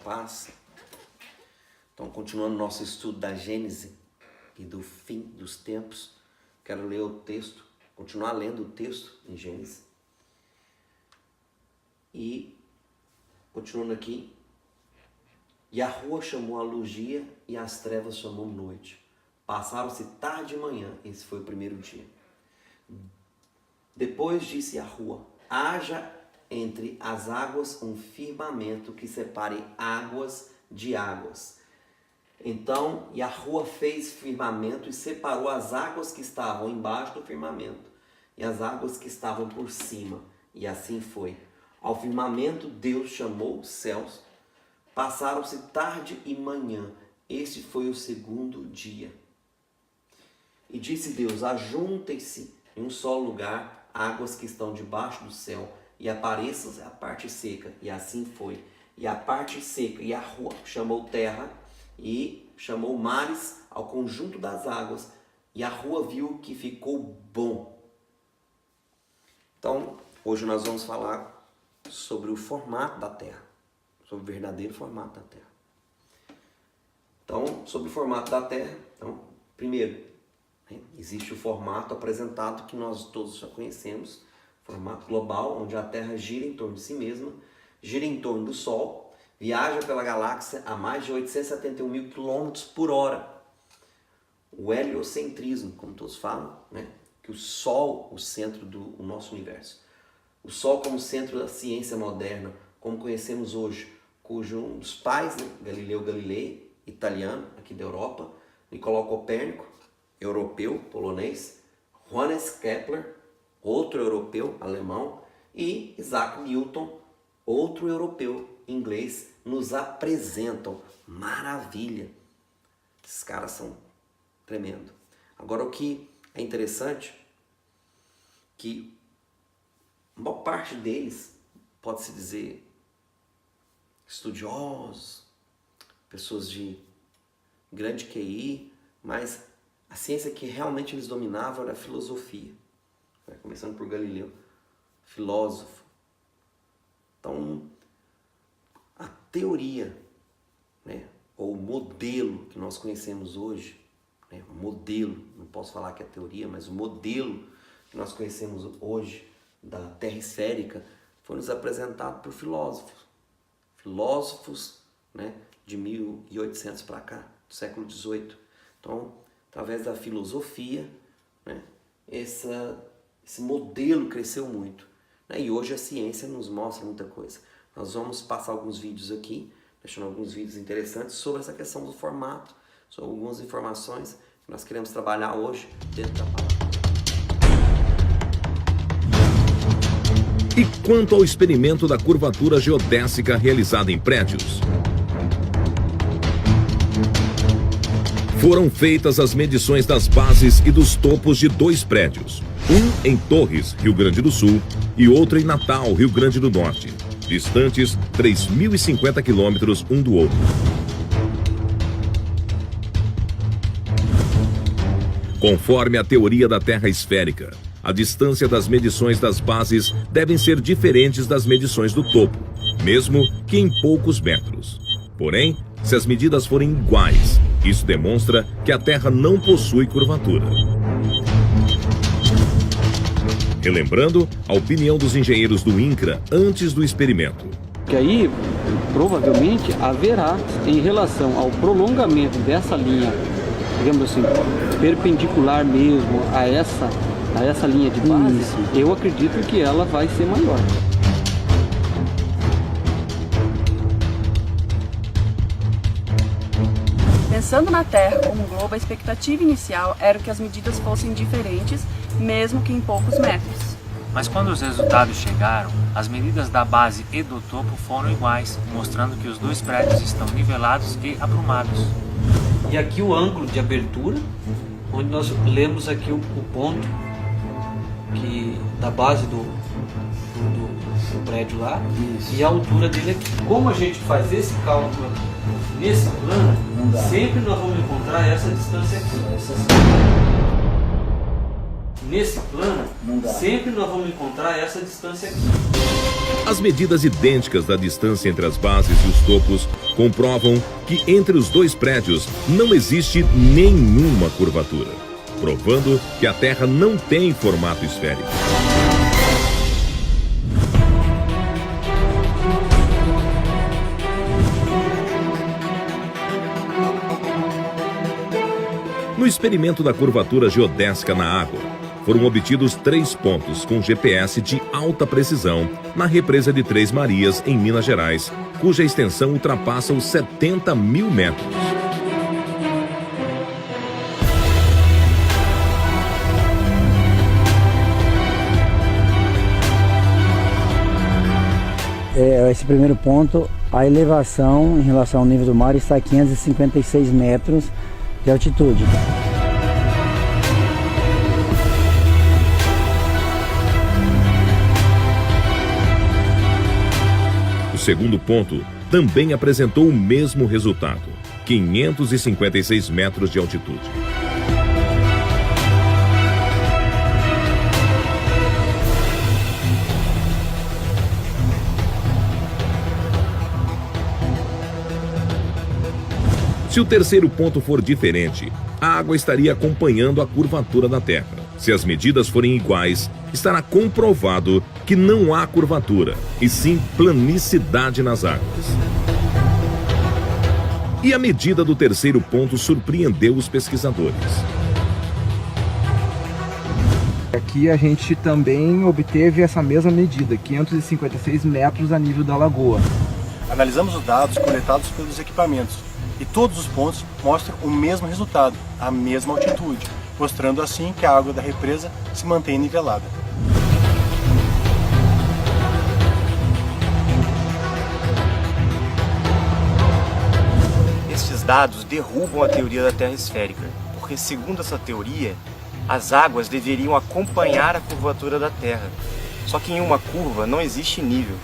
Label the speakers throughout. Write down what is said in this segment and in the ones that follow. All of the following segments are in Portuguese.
Speaker 1: paz. Então, continuando nosso estudo da Gênese e do fim dos tempos, quero ler o texto, continuar lendo o texto em Gênesis. E, continuando aqui, e a rua chamou a luz dia e as trevas chamou noite. Passaram-se tarde e manhã, esse foi o primeiro dia. Depois disse a rua, haja entre as águas um firmamento que separe águas de águas. Então Yahuwah fez firmamento e separou as águas que estavam embaixo do firmamento e as águas que estavam por cima. E assim foi. Ao firmamento Deus chamou os céus. Passaram-se tarde e manhã. Este foi o segundo dia. E disse Deus, ajuntem-se em um só lugar águas que estão debaixo do céu e apareça a parte seca. E assim foi. E a parte seca, Yahuwah chamou terra e chamou mares ao conjunto das águas. E Yahuwah viu que ficou bom. Então, hoje nós vamos falar sobre o formato da terra. Sobre o verdadeiro formato da terra. Então, sobre o formato da terra, então, primeiro, existe o formato apresentado que nós todos já conhecemos, formato global, onde a Terra gira em torno de si mesma, gira em torno do Sol, viaja pela galáxia a mais de 871 mil quilômetros por hora. O heliocentrismo, como todos falam, né? Que o Sol, o centro do nosso universo. O Sol como centro da ciência moderna, como conhecemos hoje, cujo um dos pais, né? Galileu Galilei, italiano, aqui da Europa, Nicolau Copérnico, europeu, polonês, Johannes Kepler, outro europeu, alemão, e Isaac Newton, outro europeu, inglês, nos apresentam. Maravilha! Esses caras são tremendo. Agora, o que é interessante, que a maior parte deles, pode-se dizer, estudiosos, pessoas de grande QI, mas a ciência que realmente eles dominavam era a filosofia. Começando por Galileu, filósofo. Então, a teoria, né, ou o modelo que nós conhecemos hoje, né, o modelo, não posso falar que é teoria, mas o modelo que nós conhecemos hoje da Terra esférica foi nos apresentado por filósofos. Filósofos, né, de 1800 para cá, do século XVIII. Então, através da filosofia, né, esse modelo cresceu muito, né? E hoje a ciência nos mostra muita coisa. Nós vamos passar alguns vídeos aqui, deixando alguns vídeos interessantes sobre essa questão do formato, sobre algumas informações que nós queremos trabalhar hoje dentro da palavra.
Speaker 2: E quanto ao experimento da curvatura geodésica realizada em prédios? Foram feitas as medições das bases e dos topos de 2 prédios. Um em Torres, Rio Grande do Sul, e outro em Natal, Rio Grande do Norte, distantes 3.050 quilômetros um do outro. Conforme a teoria da Terra esférica, a distância das medições das bases devem ser diferentes das medições do topo, mesmo que em poucos metros. Porém, se as medidas forem iguais, isso demonstra que a Terra não possui curvatura. Relembrando a opinião dos engenheiros do INCRA antes do experimento.
Speaker 3: Que aí, provavelmente, haverá, em relação ao prolongamento dessa linha, digamos assim, perpendicular mesmo a essa linha de base, eu acredito que ela vai ser maior.
Speaker 4: Pensando na Terra como um globo, a expectativa inicial era que as medidas fossem diferentes, mesmo que em poucos metros.
Speaker 5: Mas quando os resultados chegaram, as medidas da base e do topo foram iguais, mostrando que os 2 prédios estão nivelados e aprumados.
Speaker 6: E aqui o ângulo de abertura, onde nós lemos aqui o ponto da base do prédio lá. Isso. E a altura dele aqui. Como a gente faz esse cálculo nesse plano, sempre nós vamos encontrar essa distância aqui. nesse plano, sempre nós vamos encontrar essa distância aqui.
Speaker 2: As medidas idênticas da distância entre as bases e os topos comprovam que entre os dois prédios não existe nenhuma curvatura, provando que a Terra não tem formato esférico. No experimento da curvatura geodésica na água, foram obtidos 3 pontos com GPS de alta precisão na represa de Três Marias, em Minas Gerais, cuja extensão ultrapassa os 70 mil metros.
Speaker 7: Esse primeiro ponto, a elevação em relação ao nível do mar está a 556 metros de altitude.
Speaker 2: O segundo ponto também apresentou o mesmo resultado, 556 metros de altitude. Se o terceiro ponto for diferente, a água estaria acompanhando a curvatura da Terra. Se as medidas forem iguais, estará comprovado que não há curvatura, e sim planicidade nas águas. E a medida do terceiro ponto surpreendeu os pesquisadores.
Speaker 8: Aqui a gente também obteve essa mesma medida, 556 metros a nível da lagoa.
Speaker 9: Analisamos os dados coletados pelos equipamentos e todos os pontos mostram o mesmo resultado, a mesma altitude, mostrando assim que a água da represa se mantém nivelada.
Speaker 10: Estes dados derrubam a teoria da Terra esférica, porque segundo essa teoria, as águas deveriam acompanhar a curvatura da Terra. Só que em uma curva não existe nível.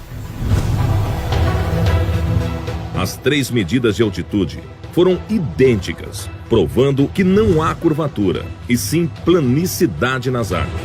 Speaker 2: As 3 medidas de altitude foram idênticas, provando que não há curvatura, e sim planicidade nas águas.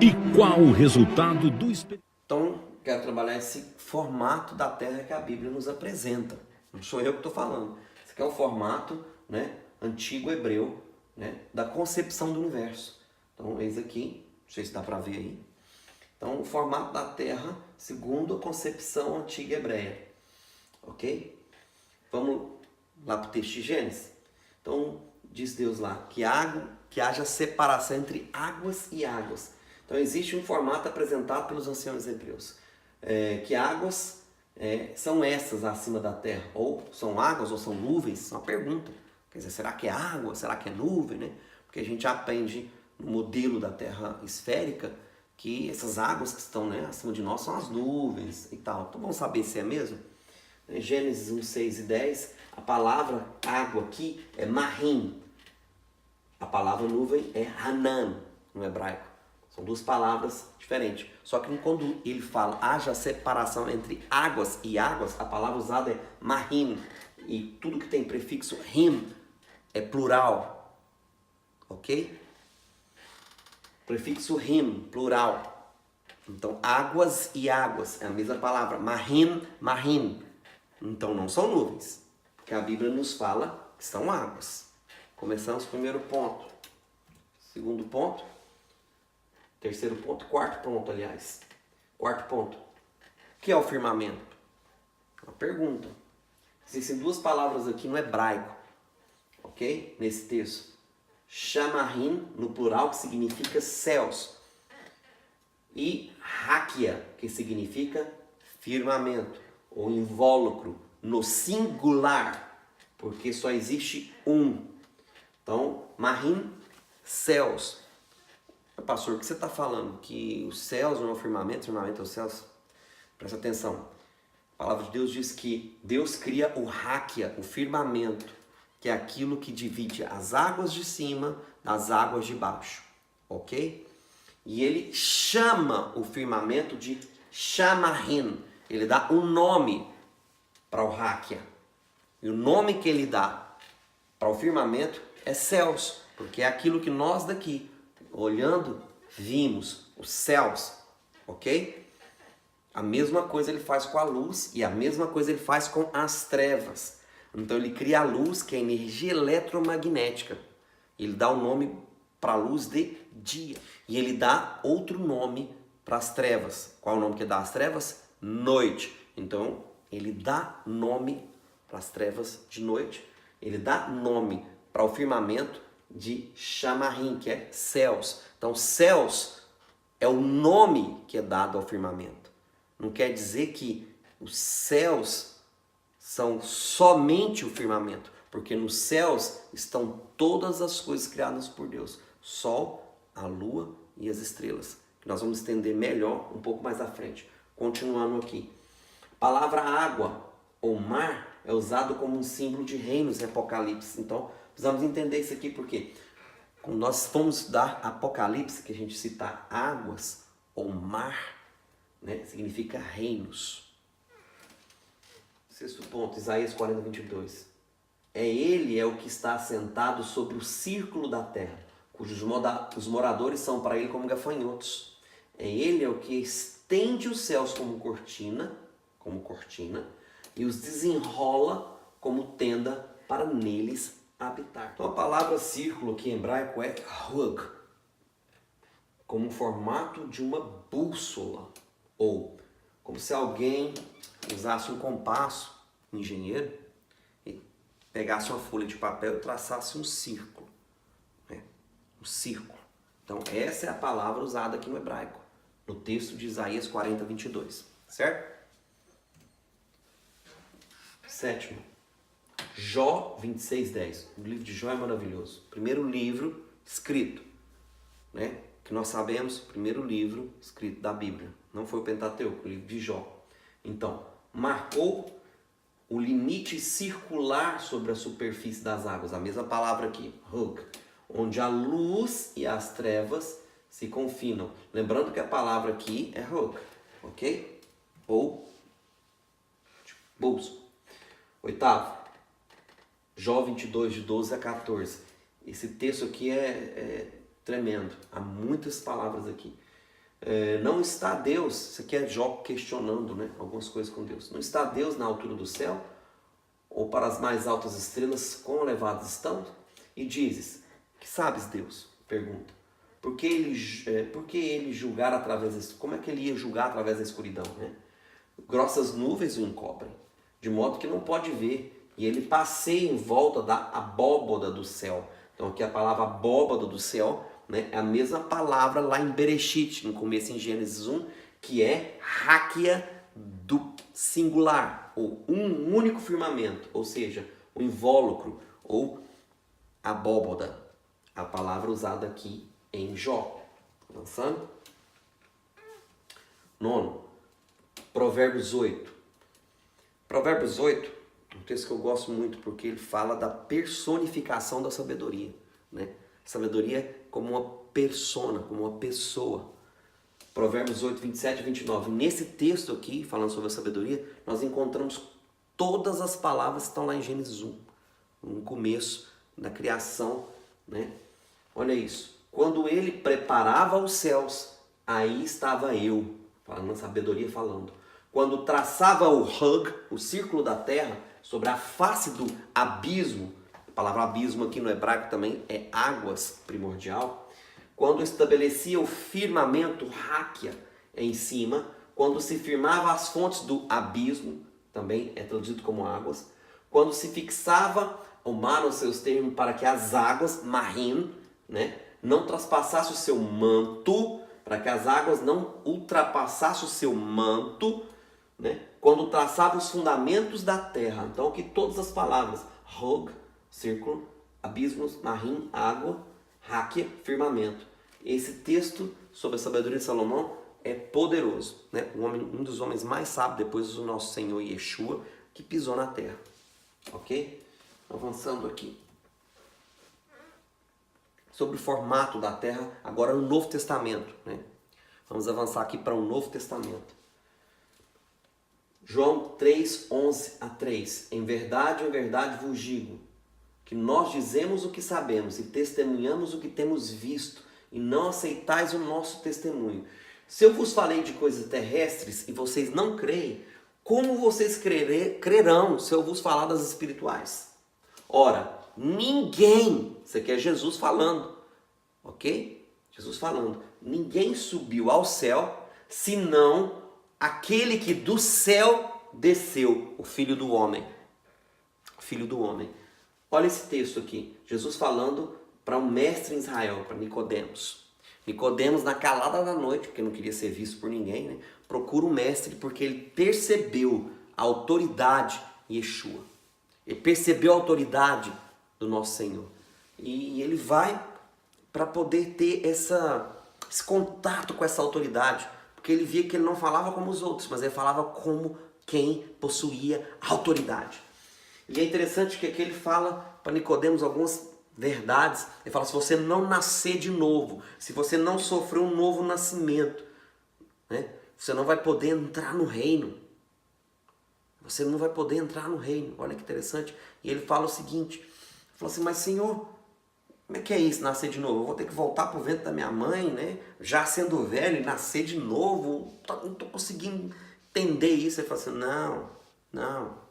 Speaker 2: E qual o resultado do experimento?
Speaker 1: Então, quero trabalhar esse formato da Terra que a Bíblia nos apresenta. Não sou eu que estou falando. Esse aqui é o formato, né, antigo hebreu, né, da concepção do universo. Então, eis aqui, não sei se dá para ver aí. Então, o formato da Terra segundo a concepção antiga hebreia. Ok? Vamos lá para o texto de Gênesis. Então, diz Deus lá que haja separação entre águas e águas. Então, existe um formato apresentado pelos anciãos hebreus. Que águas são essas acima da Terra? Ou são águas ou são nuvens? É uma pergunta. Quer dizer, será que é água? Será que é nuvem? Né? Porque a gente aprende no modelo da Terra esférica que essas águas que estão, né, acima de nós são as nuvens e tal. Então vamos saber se é mesmo? Em Gênesis 1, 6 e 10, a palavra água aqui é mahim. A palavra nuvem é hanan no hebraico. São duas palavras diferentes. Só que quando ele fala haja separação entre águas e águas, a palavra usada é mahim. E tudo que tem prefixo him é plural. Ok? Prefixo him, plural. Então, águas e águas, é a mesma palavra. Mahim, mahim. Então, não são nuvens, porque a Bíblia nos fala que são águas. Começamos o primeiro ponto. Segundo ponto. Terceiro ponto. Quarto ponto, aliás. Quarto ponto. O que é o firmamento? Uma pergunta. Existem duas palavras aqui no hebraico, ok? Nesse texto. Shamarim, no plural, que significa céus. E Hakia, que significa firmamento, ou invólucro, no singular, porque só existe um. Então, Mahim, céus. Pastor, o que você está falando? Que os céus não é o firmamento é os céus? Presta atenção. A palavra de Deus diz que Deus cria o Hakia, o firmamento, que é aquilo que divide as águas de cima das águas de baixo, ok? E ele chama o firmamento de Shamarim, ele dá um nome para o Háquia. E o nome que ele dá para o firmamento é céus, porque é aquilo que nós daqui, olhando, vimos, os céus, ok? A mesma coisa ele faz com a luz e a mesma coisa ele faz com as trevas. Então ele cria a luz, que é energia eletromagnética. Ele dá o nome para a luz de dia. E ele dá outro nome para as trevas. Qual é o nome que dá às trevas? Noite. Então ele dá nome para as trevas de noite. Ele dá nome para o firmamento de Shamarim, que é céus. Então céus é o nome que é dado ao firmamento. Não quer dizer que os céus são somente o firmamento, porque nos céus estão todas as coisas criadas por Deus. Sol, a lua e as estrelas. Que nós vamos entender melhor um pouco mais à frente. Continuando aqui. A palavra água ou mar é usado como um símbolo de reinos em Apocalipse. Então, precisamos entender isso aqui porque quando nós formos estudar Apocalipse, que a gente citar águas ou mar, né, significa reinos. Sexto ponto, Isaías 40, 22. Ele é o que está assentado sobre o círculo da terra, cujos os moradores são para ele como gafanhotos. Ele é o que estende os céus como cortina, e os desenrola como tenda para neles habitar. Então a palavra círculo aqui em hebraico é hug, como um formato de uma bússola, ou como se alguém usasse um compasso, um engenheiro, e pegasse uma folha de papel e traçasse um círculo. Né? Um círculo. Então essa é a palavra usada aqui no hebraico, no texto de Isaías 40, 22. Certo? Sétimo, Jó 26, 10. O livro de Jó é maravilhoso. Primeiro livro escrito, né? Que nós sabemos, primeiro livro escrito da Bíblia. Não foi o Pentateuco, o livro de Jó. Então, marcou o limite circular sobre a superfície das águas. A mesma palavra aqui, hug, onde a luz e as trevas se confinam. Lembrando que a palavra aqui é hug, ok? Ou bolso. Oitavo, Jó 22, de 12 a 14. Esse texto aqui é tremendo. Há muitas palavras aqui. Não está Deus, isso aqui é Jó questionando, né, algumas coisas com Deus. Não está Deus na altura do céu? Ou para as mais altas estrelas, quão elevadas estão? E dizes, que sabes Deus? Pergunta. Por que ele julgar através como é que ele ia julgar através da escuridão? Né? Grossas nuvens o encobrem, de modo que não pode ver, e ele passeia em volta da abóboda do céu. Então aqui a palavra abóboda do céu, né, é a mesma palavra lá em Bereshit, no começo em Gênesis 1, que é Háquia do singular, ou um único firmamento, ou seja, o invólucro, ou abóboda, a palavra usada aqui em Jó. Avançando. Nono, Provérbios 8. Provérbios 8, um texto que eu gosto muito, porque ele fala da personificação da sabedoria, né? Sabedoria como uma persona, como uma pessoa. Provérbios 8, 27 e 29. Nesse texto aqui, falando sobre a sabedoria, nós encontramos todas as palavras que estão lá em Gênesis 1, no começo da criação, né? Olha isso. Quando ele preparava os céus, aí estava eu, falando a sabedoria falando. Quando traçava o hug, o círculo da terra, sobre a face do abismo, a palavra abismo aqui no hebraico também é águas, primordial. Quando estabelecia o firmamento, Háquia, em cima. Quando se firmava as fontes do abismo, também é traduzido como águas. Quando se fixava o mar nos seus termos para que as águas, Marim, né, não traspassassem o seu manto, para que as águas não ultrapassassem o seu manto, né? Quando traçava os fundamentos da terra. Então aqui todas as palavras, Hog, círculo, abismos, Marim, água, Háquia, firmamento. Esse texto sobre a sabedoria de Salomão é poderoso, né? Um dos homens mais sábios depois do nosso Senhor Yeshua, que pisou na terra. Ok? Avançando aqui. Sobre o formato da terra, agora no Novo Testamento, né? Vamos avançar aqui para o Novo Testamento. João 3, 11 a 3. Em verdade vos digo, que nós dizemos o que sabemos e testemunhamos o que temos visto, e não aceitais o nosso testemunho. Se eu vos falei de coisas terrestres e vocês não creem, como vocês crerão se eu vos falar das espirituais? Ora, ninguém, isso aqui é Jesus falando, ok? Jesus falando, ninguém subiu ao céu, senão aquele que do céu desceu, o Filho do Homem. Filho do Homem. Olha esse texto aqui, Jesus falando para um mestre em Israel, para Nicodemos. Nicodemos, na calada da noite, porque não queria ser visto por ninguém, né? Procura o mestre porque ele percebeu a autoridade em Yeshua. Ele percebeu a autoridade do nosso Senhor. E ele vai para poder ter esse contato com essa autoridade. Porque ele via que ele não falava como os outros, mas ele falava como quem possuía autoridade. E é interessante que aqui ele fala para Nicodemos algumas verdades. Ele fala, se você não nascer de novo, se você não sofrer um novo nascimento, né, você não vai poder entrar no reino. Você não vai poder entrar no reino. Olha que interessante. E ele fala o seguinte, ele fala assim, mas Senhor, como é que é isso, nascer de novo? Eu vou ter que voltar para o ventre da minha mãe, né? Já sendo velho e nascer de novo? Não estou conseguindo entender isso. Ele fala assim, não.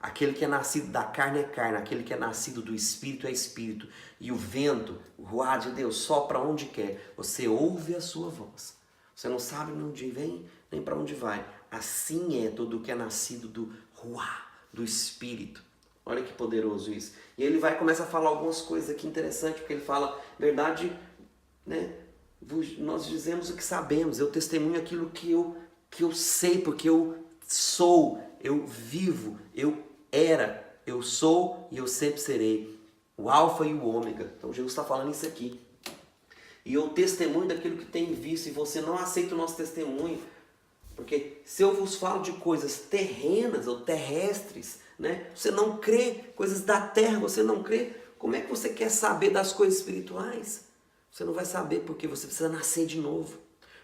Speaker 1: Aquele que é nascido da carne é carne, aquele que é nascido do Espírito é Espírito. E o vento, o ruá de Deus, sopra onde quer. Você ouve a sua voz. Você não sabe de onde vem, nem para onde vai. Assim é todo que é nascido do ruá, do Espírito. Olha que poderoso isso. E ele começa a falar algumas coisas aqui interessantes, porque ele fala, verdade, né? Nós dizemos o que sabemos, eu testemunho aquilo que eu sei, porque eu sou, eu vivo, eu era, eu sou e eu sempre serei. O alfa e o ômega. Então Jesus está falando isso aqui. E eu testemunho daquilo que tem visto, e você não aceita o nosso testemunho. Porque se eu vos falo de coisas terrenas ou terrestres, né, você não crê, coisas da terra, você não crê, como é que você quer saber das coisas espirituais? Você não vai saber porque você precisa nascer de novo.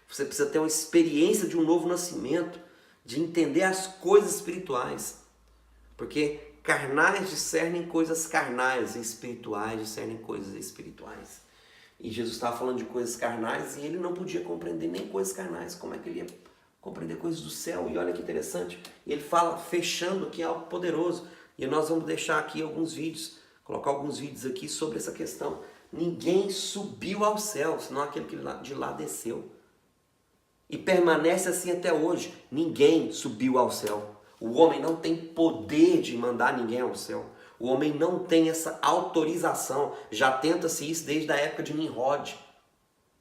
Speaker 1: Você precisa ter uma experiência de um novo nascimento, de entender as coisas espirituais. Porque carnais discernem coisas carnais e espirituais discernem coisas espirituais. E Jesus estava falando de coisas carnais e ele não podia compreender nem coisas carnais. Como é que ele ia compreender coisas do céu? E olha que interessante, ele fala fechando aqui algo poderoso. E nós vamos deixar aqui alguns vídeos, colocar alguns vídeos aqui sobre essa questão. Ninguém subiu ao céu, senão aquele que de lá desceu. E permanece assim até hoje. Ninguém subiu ao céu. O homem não tem poder de mandar ninguém ao céu. O homem não tem essa autorização. Já tenta-se isso desde a época de Nimrod.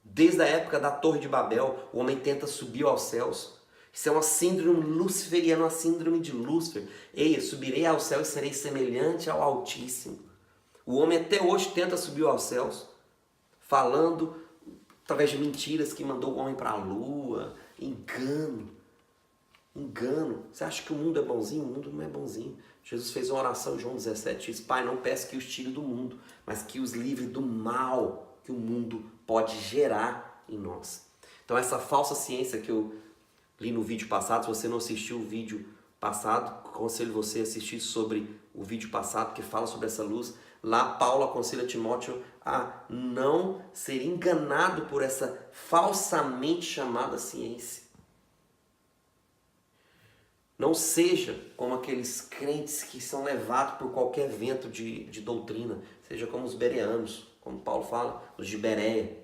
Speaker 1: Desde a época da Torre de Babel, o homem tenta subir aos céus. Isso é uma síndrome luciferiana, uma síndrome de Lúcifer. Ei, eu subirei ao céu e serei semelhante ao Altíssimo. O homem até hoje tenta subir aos céus, falando através de mentiras que mandou o homem para a lua, engano. Você acha que o mundo é bonzinho? O mundo não é bonzinho. Jesus fez uma oração em João 17, diz, Pai, não peço que os tire do mundo, mas que os livre do mal que o mundo pode gerar em nós. Então essa falsa ciência que eu li no vídeo passado, se você não assistiu o vídeo passado, aconselho você a assistir sobre o vídeo passado que fala sobre essa luz. Lá Paulo aconselha Timóteo a não ser enganado por essa falsamente chamada ciência. Não seja como aqueles crentes que são levados por qualquer vento de doutrina. Seja como os bereanos, como Paulo fala, os de Bereia.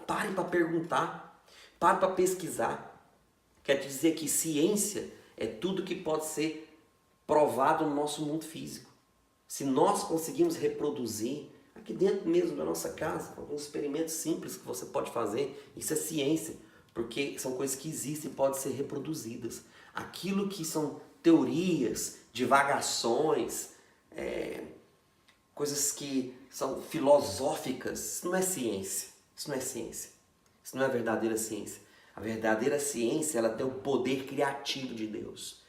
Speaker 1: Pare para perguntar, pare para pesquisar. Quer dizer que ciência é tudo que pode ser provado no nosso mundo físico. Se nós conseguimos reproduzir, aqui dentro mesmo da nossa casa, alguns experimentos simples que você pode fazer, isso é ciência, porque são coisas que existem e podem ser reproduzidas. Aquilo que são teorias, divagações, coisas que são filosóficas, isso não é ciência. Isso não é ciência. Isso não é a verdadeira ciência. A verdadeira ciência, ela tem o poder criativo de Deus.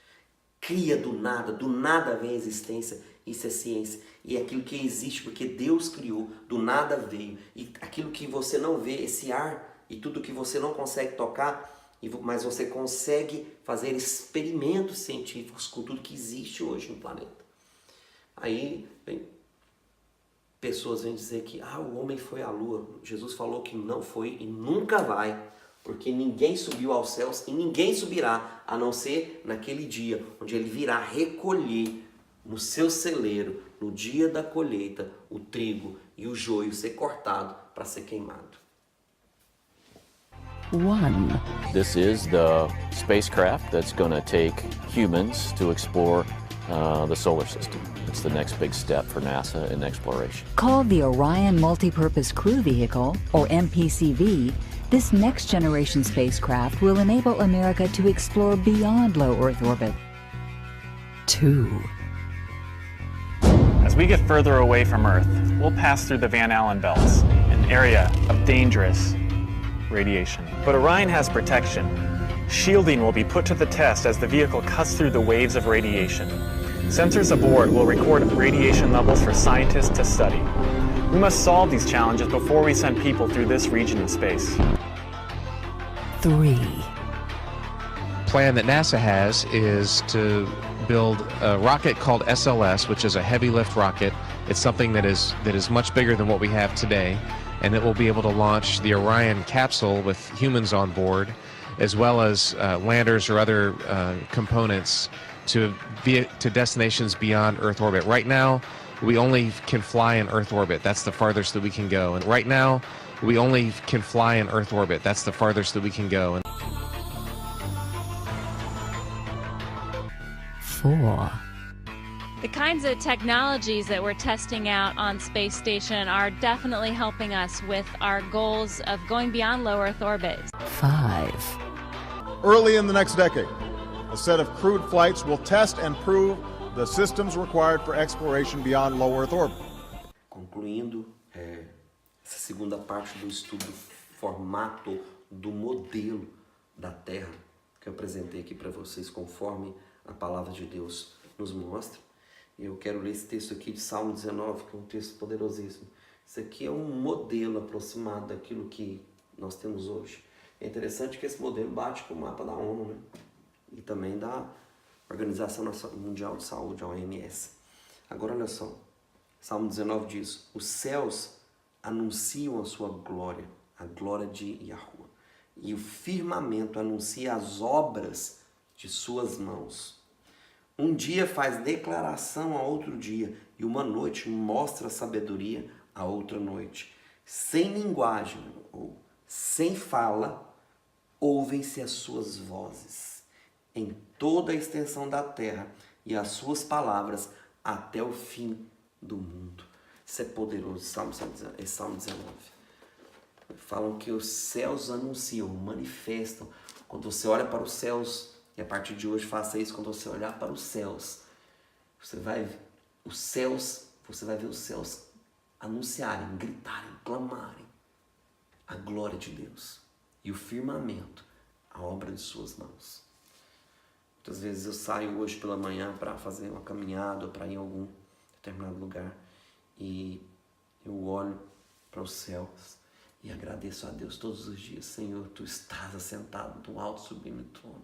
Speaker 1: Cria do nada vem a existência. Isso é ciência. E é aquilo que existe porque Deus criou, do nada veio. E aquilo que você não vê, esse ar e tudo que você não consegue tocar, mas você consegue fazer experimentos científicos com tudo que existe hoje no planeta. Aí pessoas vêm dizer que o homem foi à lua. Jesus falou que não foi e nunca vai, porque ninguém subiu aos céus e ninguém subirá, a não ser naquele dia, onde ele virá recolher no seu celeiro, no dia da colheita, o trigo e o joio ser cortado para ser queimado.
Speaker 11: This is the spacecraft that's going to take humans to explore the solar system. It's the next big step for NASA in exploration.
Speaker 12: Called the Orion Multipurpose Crew Vehicle, or MPCV, this next-generation spacecraft will enable America to explore beyond low Earth orbit. 2.
Speaker 13: As we get further away from Earth, we'll pass through the Van Allen belts, an area of dangerous radiation. But Orion has protection. Shielding will be put to the test as the vehicle cuts through the waves of radiation. Sensors aboard will record radiation levels for scientists to study. We must solve these challenges before we send people through this region of space.
Speaker 12: 3.
Speaker 14: Plan that NASA has is to build a rocket called SLS, which is a heavy lift rocket. It's something that is much bigger than what we have today, and it will be able to launch the Orion capsule with humans on board, as well as landers or other components to destinations beyond Earth orbit. Right now, we only can fly in Earth orbit. That's the farthest that we can go. And right now, we only can fly in Earth orbit. That's the farthest that we can go.
Speaker 12: 4.
Speaker 15: The kinds of technologies that we're testing out on Space Station are definitely helping us with our goals of going beyond low Earth orbit.
Speaker 12: 5.
Speaker 16: Early in the next decade, a set of crewed flights will test and prove the systems required for exploration beyond low Earth orbit.
Speaker 1: Concluindo essa segunda parte do estudo do formato do modelo da Terra que eu apresentei aqui para vocês conforme a palavra de Deus nos mostra. Eu quero ler esse texto aqui de Salmo 19, que é um texto poderosíssimo. Isso aqui é um modelo aproximado daquilo que nós temos hoje. É interessante que esse modelo bate com o mapa da ONU, né? E também da Organização Mundial de Saúde, a OMS. Agora olha só, Salmo 19 diz: os céus anunciam a sua glória, a glória de Yahuwah, e o firmamento anuncia as obras de suas mãos. Um dia faz declaração a outro dia, e uma noite mostra sabedoria a outra noite. Sem linguagem ou sem fala, ouvem-se as suas vozes em toda a extensão da terra, e as suas palavras até o fim do mundo. Isso é poderoso, Salmo 19. Falam que os céus anunciam, manifestam. Quando você olha para os céus, e a partir de hoje faça isso, quando você olhar para os céus, você vai ver os céus anunciarem, gritarem, clamarem a glória de Deus. E o firmamento, a obra de suas mãos. Muitas vezes eu saio hoje pela manhã para fazer uma caminhada, para ir em algum determinado lugar, e eu olho para os céus e agradeço a Deus todos os dias. Senhor, Tu estás assentado no alto sublime trono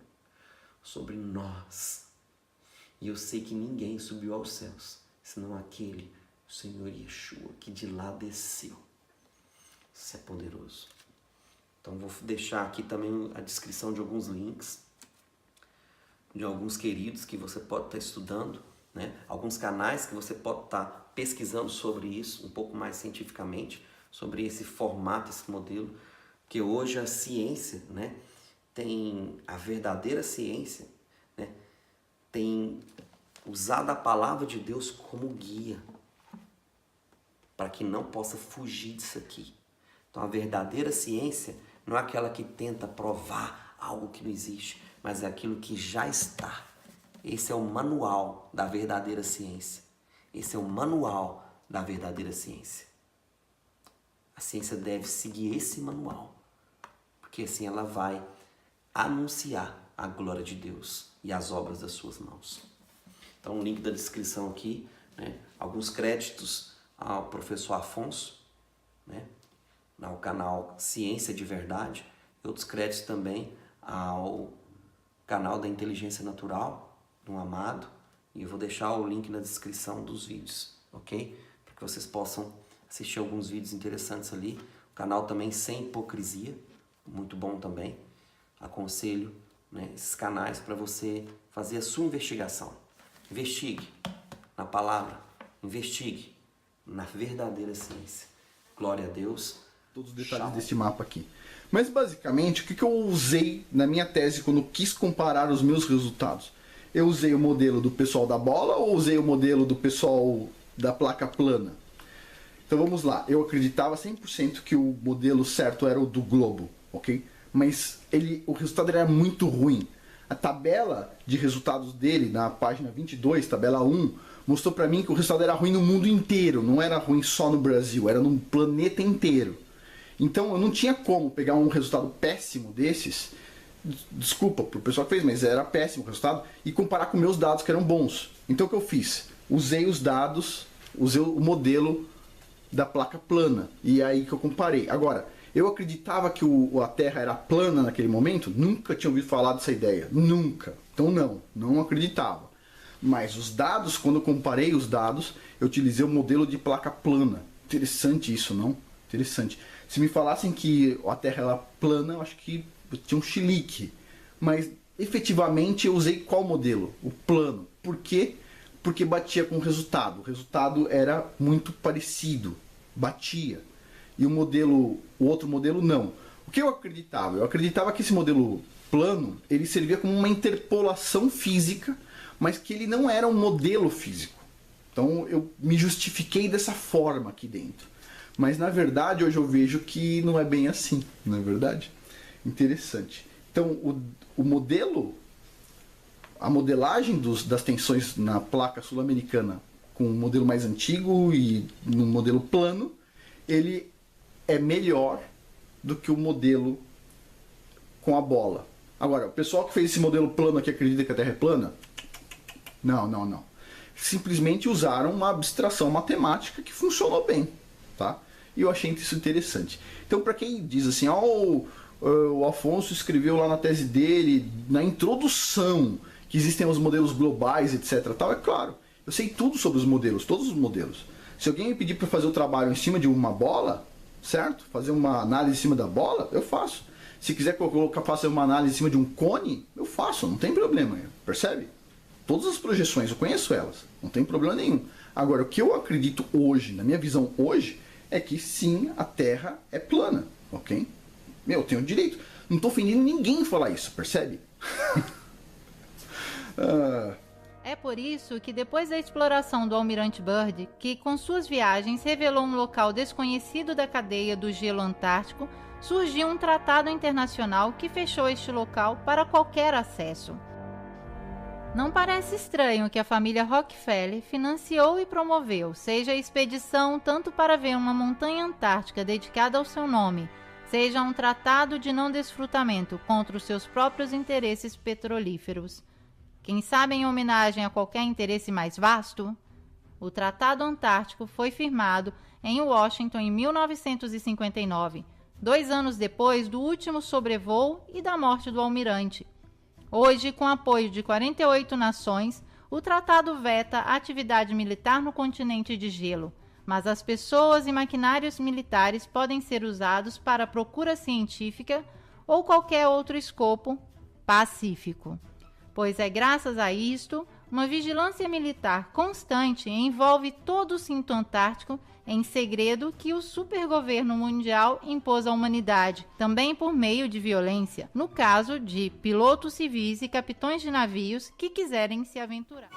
Speaker 1: sobre nós. E eu sei que ninguém subiu aos céus, senão aquele, o Senhor Yeshua, que de lá desceu. Isso é poderoso. Então vou deixar aqui também a descrição de alguns links, de alguns queridos que você pode estar estudando, né? Alguns canais que você pode estar pesquisando sobre isso, um pouco mais cientificamente, sobre esse formato, esse modelo, que hoje a ciência, né, a verdadeira ciência, né, tem usado a palavra de Deus como guia, para que não possa fugir disso aqui. Então a verdadeira ciência não é aquela que tenta provar algo que não existe, mas é aquilo que já está. Esse é o manual da verdadeira ciência. Esse é o manual da verdadeira ciência. A ciência deve seguir esse manual, porque assim ela vai anunciar a glória de Deus e as obras das suas mãos. Então o link da descrição aqui, né, alguns créditos ao professor Afonso, né, ao canal Ciência de Verdade, e outros créditos também ao canal da Inteligência Natural, do Amado, e eu vou deixar o link na descrição dos vídeos, ok? Para que vocês possam assistir alguns vídeos interessantes ali. O canal também Sem Hipocrisia, muito bom também. Aconselho, né, esses canais para você fazer a sua investigação. Investigue na palavra, investigue na verdadeira ciência. Glória a Deus.
Speaker 17: Todos os detalhes desse mapa aqui. Mas basicamente, o que eu usei na minha tese quando quis comparar os meus resultados? Eu usei o modelo do pessoal da bola ou usei o modelo do pessoal da placa plana? Então vamos lá, eu acreditava 100% que o modelo certo era o do globo, ok? Mas o resultado era muito ruim. A tabela de resultados dele, na página 22, tabela 1, mostrou para mim que o resultado era ruim no mundo inteiro, não era ruim só no Brasil, era no planeta inteiro. Então eu não tinha como pegar um resultado péssimo desses, desculpa pro pessoal que fez, mas era péssimo o resultado, e comparar com meus dados que eram bons. Então o que eu fiz? Usei os dados, usei o modelo da placa plana, e é aí que eu comparei. Agora, eu acreditava que a Terra era plana naquele momento? Nunca tinha ouvido falar dessa ideia, nunca. Então não acreditava. Mas os dados, quando eu comparei os dados, eu utilizei o modelo de placa plana. Interessante isso, não? Interessante. Se me falassem que a Terra era plana, eu acho que tinha um chilique. Mas efetivamente eu usei qual modelo? O plano. Por quê? Porque batia com o resultado. O resultado era muito parecido. Batia. E o outro modelo não. O que eu acreditava? Eu acreditava que esse modelo plano, ele servia como uma interpolação física, mas que ele não era um modelo físico. Então eu me justifiquei dessa forma aqui dentro. Mas na verdade hoje eu vejo que não é bem assim, não é verdade? Interessante. Então o modelo, a modelagem das tensões na placa sul-americana com o modelo mais antigo e no modelo plano, ele é melhor do que o modelo com a bola. Agora, o pessoal que fez esse modelo plano aqui acredita que a Terra é plana? Não. Simplesmente usaram uma abstração matemática que funcionou bem, tá? E eu achei isso interessante. Então, para quem diz assim, o Afonso escreveu lá na tese dele, na introdução, que existem os modelos globais, etc. Tal, é claro, eu sei tudo sobre os modelos, todos os modelos. Se alguém me pedir para fazer o trabalho em cima de uma bola, certo? Fazer uma análise em cima da bola, eu faço. Se quiser que eu faça uma análise em cima de um cone, eu faço, não tem problema, percebe? Todas as projeções, eu conheço elas, não tem problema nenhum. Agora, o que eu acredito hoje, na minha visão hoje, é que sim, a Terra é plana, ok? Eu tenho direito. Não estou ofendendo ninguém falar isso, percebe?
Speaker 18: É por isso que depois da exploração do Almirante Byrd, que com suas viagens revelou um local desconhecido da cadeia do gelo antártico, surgiu um tratado internacional que fechou este local para qualquer acesso. Não parece estranho que a família Rockefeller financiou e promoveu, seja a expedição tanto para ver uma montanha antártica dedicada ao seu nome, seja um tratado de não desfrutamento contra os seus próprios interesses petrolíferos. Quem sabe em homenagem a qualquer interesse mais vasto? O Tratado Antártico foi firmado em Washington em 1959, 2 anos depois do último sobrevoo e da morte do almirante. Hoje, com apoio de 48 nações, o tratado veta a atividade militar no continente de gelo, mas as pessoas e maquinários militares podem ser usados para procura científica ou qualquer outro escopo pacífico. Pois é graças a isto, uma vigilância militar constante envolve todo o cinto antártico em segredo que o supergoverno mundial impôs à humanidade, também por meio de violência, no caso de pilotos civis e capitães de navios que quiserem se aventurar.